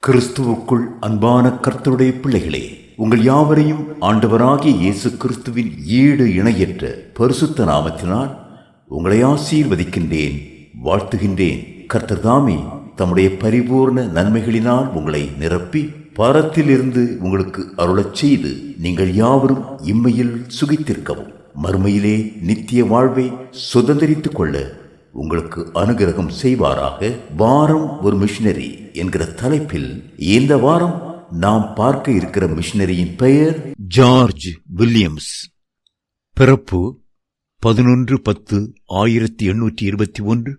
கிறிஸ்துவுக்குள் அன்பான கர்த்தருடைய பிள்ளைகளே, உங்கள் யாவரையும் ஆண்டவராகிய இயேசு கிறிஸ்துவின் ஈடு இணையற்ற பரிசுத்த நாமத்தினால் உங்களை ஆசீர்வதிக்கின்றேன், வாழ்த்துகின்றேன். கர்த்தர் தாமே தம்முடைய பரிபூர்ண நன்மைகளினால் உங்களை நிரப்பி பரத்திலிருந்து உங்களுக்கு அருளச் செய்து நீங்கள் யாவரும் இம்மையில் சுகித்திருக்கவும் மறுமையிலே நித்திய வாழ்வை சுதந்திரித்துக் கொள்ள உங்களுக்கு அனுகிரகம் செய்வாராக. வாரம் ஒரு மிஷனரி என்கிற தலைப்பில் இந்த வாரம் நாம் பார்க்க இருக்கிற மிஷனரியின் பெயர் ஜார்ஜ் வில்லியம்ஸ். பிறப்பு 11/10/1821,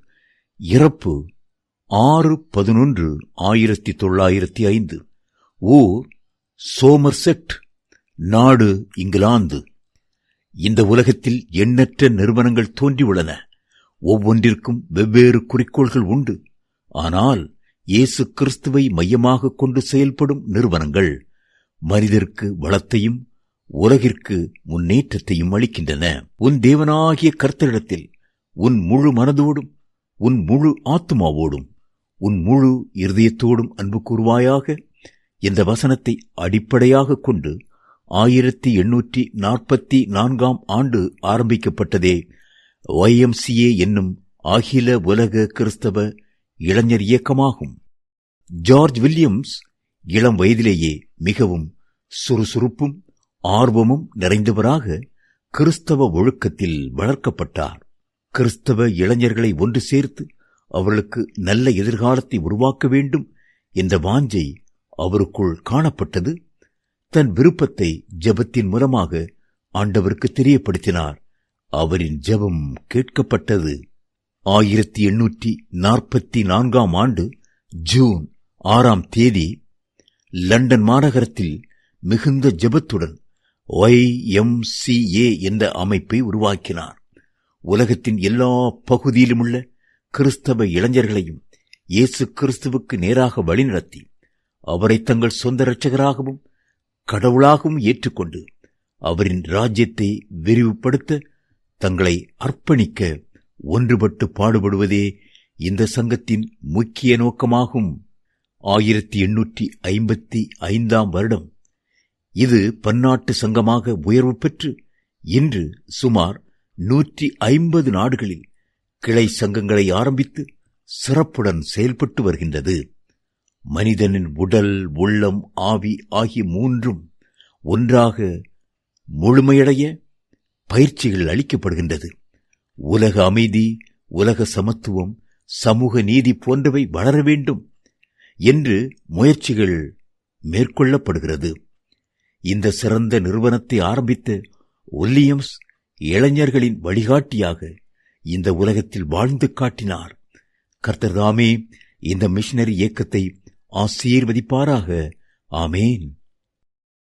இறப்பு 6/11/1905. ஊர் சோமர்செட், நாடு இங்கிலாந்து. இந்த உலகத்தில் எண்ணற்ற நிறுவனங்கள் தோன்றியுள்ளன. ஒவ்வொன்றிற்கும் வெவ்வேறு குறிக்கோள்கள் உண்டு. ஆனால் இயேசு கிறிஸ்துவை மையமாக கொண்டு செயல்படும் நிறுவனங்கள் மனிதருக்கு வளத்தையும் உலகிற்கு முன்னேற்றத்தையும் அளிக்கின்றன. உன் தேவனாகிய கர்த்தரிடத்தில் உன் முழு மனதோடும் உன் முழு ஆத்துமாவோடும் உன் முழு இருதயத்தோடும் அன்பு கூறுவாயாக. இந்த வசனத்தை அடிப்படையாக கொண்டு 1844 ஆண்டு ஆரம்பிக்கப்பட்டதே YMCA என்னும் அகில உலக கிறிஸ்தவ இளைஞர் இயக்கமாகும். ஜார்ஜ் வில்லியம்ஸ் இளம் வயதிலேயே மிகவும் சுறுசுறுப்பும் ஆர்வமும் நிறைந்தவராக கிறிஸ்தவ ஒழுக்கத்தில் வளர்க்கப்பட்டார். கிறிஸ்தவ இளைஞர்களை ஒன்று சேர்த்து அவர்களுக்கு நல்ல எதிர்காலத்தை உருவாக்க வேண்டும் என்ற வாஞ்சை அவருக்குள் காணப்பட்டது. தன் விருப்பத்தை ஜெபத்தின் மூலமாக ஆண்டவருக்கு தெரியப்படுத்தினார். அவரின் ஜெபம் கேட்கப்பட்டது. 1844 ஆண்டு ஜூன் 6 லண்டன் மாநகரத்தில் மிகுந்த ஜெபத்துடன் YMCA என்ற அமைப்பை உருவாக்கினார். உலகத்தின் எல்லா பகுதியிலுமுள்ள கிறிஸ்தவ இளைஞர்களையும் இயேசு கிறிஸ்துவுக்கு நேராக வழிநடத்தி அவரை தங்கள் சொந்த இரட்சகராகவும் கடவுளாகவும் ஏற்றுக்கொண்டு அவரின் ராஜ்யத்தை விரிவுபடுத்த தங்களை அர்ப்பணிக்க ஒன்றுபட்டு பாடுபடுவதே இந்த சங்கத்தின் முக்கிய நோக்கமாகும். 1855 வருடம் இது பன்னாட்டு சங்கமாக உயர்வு பெற்று இன்று சுமார் 150 நாடுகளில் கிளை சங்கங்களை ஆரம்பித்து சிறப்புடன் செயல்பட்டு வருகின்றது. மனிதனின் உடல், உள்ளம், ஆவி ஆகிய மூன்றும் ஒன்றாக முழுமையடைய பயிற்சிகள் அளிக்கப்படுகின்றது. உலக அமைதி, உலக சமத்துவம், சமூக நீதி போன்றவை வளர வேண்டும் என்று முயற்சிகள் மேற்கொள்ளப்படுகிறது. இந்த சிறந்த நிறுவனத்தை ஆரம்பித்த வில்லியம்ஸ் இளைஞர்களின் வழிகாட்டியாக இந்த உலகத்தில் வாழ்ந்து காட்டினார். கர்த்தர் தாமே இந்த மிஷனரி இயக்கத்தை ஆசீர்வதிப்பாராக. ஆமேன்.